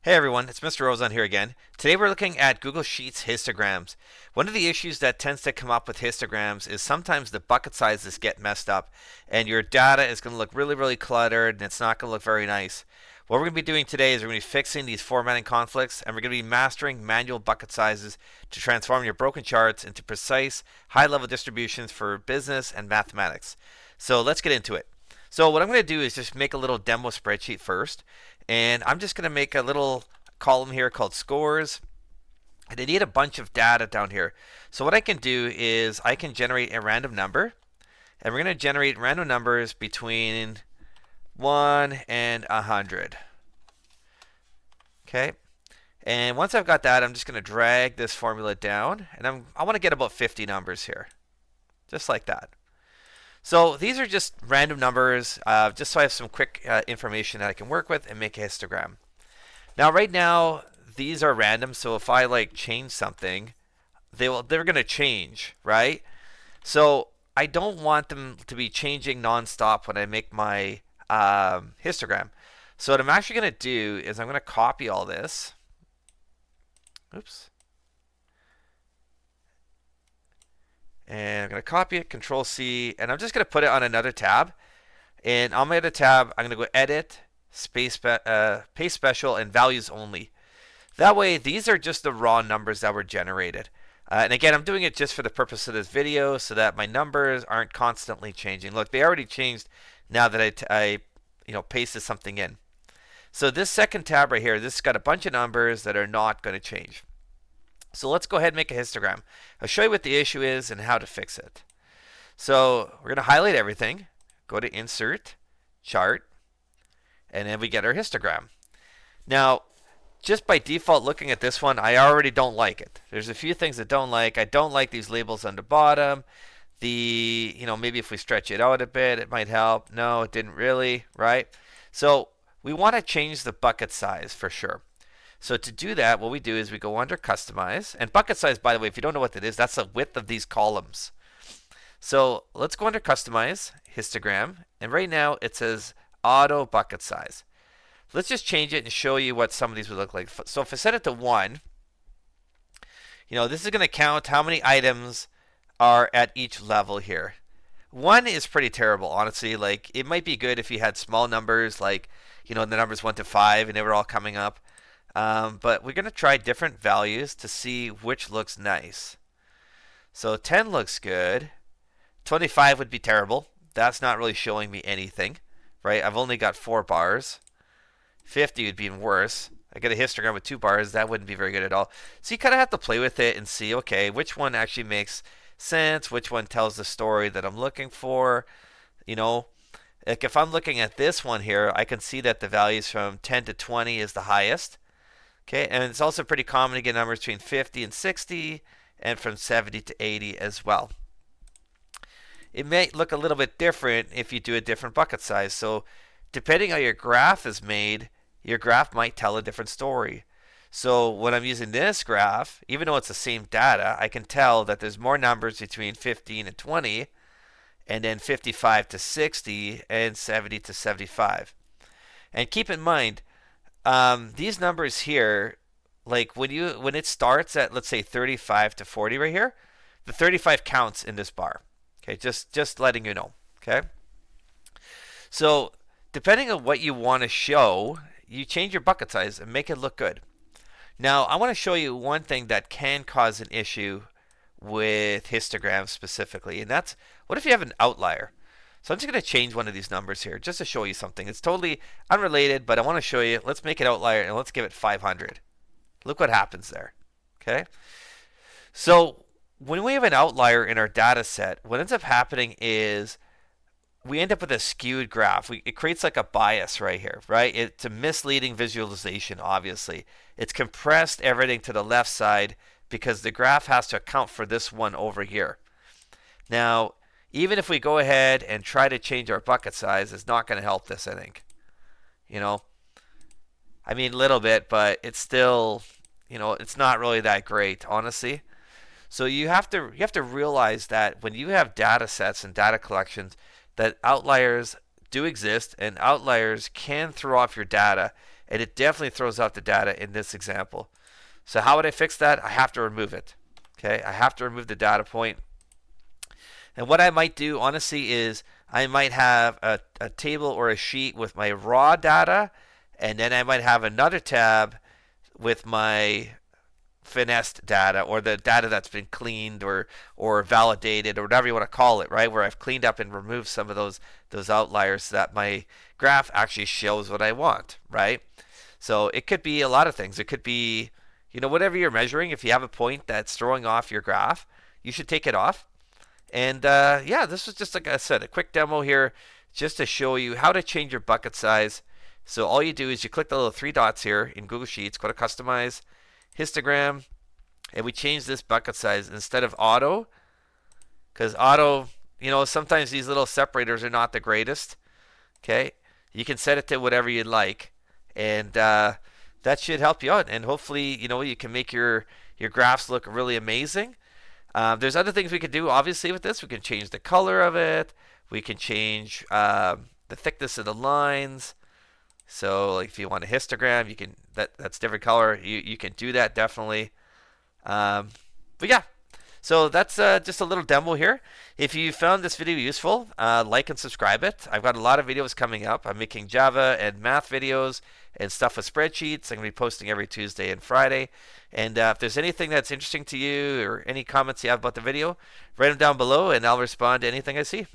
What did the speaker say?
Hey everyone, it's Mr. Rozon here again. Today we're looking at Google Sheets histograms. One of the issues that tends to come up with histograms is sometimes the bucket sizes get messed up and your data is going to look really cluttered and it's not going to look very nice. What we're going to be doing today is we're going to be fixing these formatting conflicts and we're going to be mastering manual bucket sizes to transform your broken charts into precise, high-level distributions for business and mathematics. So let's get into it. So what I'm going to do is just make a little demo spreadsheet first. And I'm just going to make a little column here called scores. And I need a bunch of data down here. So what I can do is I can generate a random number. And we're going to generate random numbers between 1 and 100. Okay. And once I've got that, I'm just going to drag this formula down. And I want to get about 50 numbers here. Just like that. So these are just random numbers, just so I have some quick information that I can work with and make a histogram. Now, right now, these are random, so if I like change something, they're going to change, right? So I don't want them to be changing nonstop when I make my histogram. So what I'm actually going to do is I'm going to copy all this. Oops. And I'm going to copy it, Control C, and I'm just going to put it on another tab. And on my other tab, I'm going to go Edit, Paste Special, and Values Only. That way, these are just the raw numbers that were generated. And again, I'm doing it just for the purpose of this video so that my numbers aren't constantly changing. Look, they already changed now that I pasted something in. So this second tab right here, this has got a bunch of numbers that are not going to change. So let's go ahead and make a histogram. I'll show you what the issue is and how to fix it. So we're going to highlight everything, go to Insert, Chart, and then we get our histogram. Now, just by default looking at this one, I already don't like it. There's a few things I don't like. I don't like these labels on the bottom. Maybe if we stretch it out a bit, it might help. No, it didn't really, right? So we want to change the bucket size for sure. So to do that, what we do is we go under Customize. And bucket size, by the way, if you don't know what that is, that's the width of these columns. So let's go under Customize, Histogram. And right now it says Auto Bucket Size. Let's just change it and show you what some of these would look like. So if I set it to 1, this is going to count how many items are at each level here. 1 is pretty terrible, honestly. Like, it might be good if you had small numbers, like, the numbers 1 to 5, and they were all coming up. But we're going to try different values to see which looks nice. So 10 looks good. 25 would be terrible. That's not really showing me anything, right? I've only got 4 bars. 50 would be even worse. I get a histogram with 2 bars. That wouldn't be very good at all. So you kind of have to play with it and see, okay, which one actually makes sense, which one tells the story that I'm looking for. Like if I'm looking at this one here, I can see that the values from 10 to 20 is the highest. Okay, and it's also pretty common to get numbers between 50 and 60 and from 70 to 80 as well. It may look a little bit different if you do a different bucket size. So depending on how your graph is made, your graph might tell a different story. So when I'm using this graph, even though it's the same data, I can tell that there's more numbers between 15 and 20 and then 55 to 60 and 70 to 75. And keep in mind, these numbers here, like when it starts at, let's say, 35 to 40 right here, the 35 counts in this bar. Okay, just letting you know. Okay. So depending on what you want to show, you change your bucket size and make it look good. Now I want to show you one thing that can cause an issue with histograms specifically, and that's what if you have an outlier. So I'm just going to change one of these numbers here just to show you something. It's totally unrelated, but I want to show you. Let's make it outlier and let's give it 500. Look what happens there. Okay. So when we have an outlier in our data set, what ends up happening is we end up with a skewed graph. It creates like a bias right here, right? It's a misleading visualization, obviously. It's compressed everything to the left side because the graph has to account for this one over here. Now, even if we go ahead and try to change our bucket size, it's not going to help this, I think. I mean, a little bit, but it's still, it's not really that great, honestly. So you have to realize that when you have data sets and data collections, that outliers do exist, and outliers can throw off your data and it definitely throws out the data in this example. So how would I fix that? I have to remove it. Okay, I have to remove the data point. And what I might do, honestly, is I might have a table or a sheet with my raw data, and then I might have another tab with my finessed data, or the data that's been cleaned or validated, or whatever you want to call it, right? Where I've cleaned up and removed some of those outliers so that my graph actually shows what I want, right? So it could be a lot of things. It could be, whatever you're measuring. If you have a point that's throwing off your graph, you should take it off. And yeah, this was just, like I said, a quick demo here just to show you how to change your bucket size. So all you do is you click the little 3 dots here in Google Sheets, go to Customize, Histogram, and we change this bucket size instead of auto, because auto, sometimes these little separators are not the greatest. Okay, you can set it to whatever you'd like, and that should help you out. And hopefully, you can make your graphs look really amazing. There's other things we can do, obviously, with this. We can change the color of it. We can change the thickness of the lines. So, like, if you want a histogram, you can. That's different color. You can do that, definitely. But yeah, so that's just a little demo here. If you found this video useful, like and subscribe it. I've got a lot of videos coming up. I'm making Java and math videos and stuff with spreadsheets. I'm going to be posting every Tuesday and Friday. And if there's anything that's interesting to you or any comments you have about the video, write them down below and I'll respond to anything I see.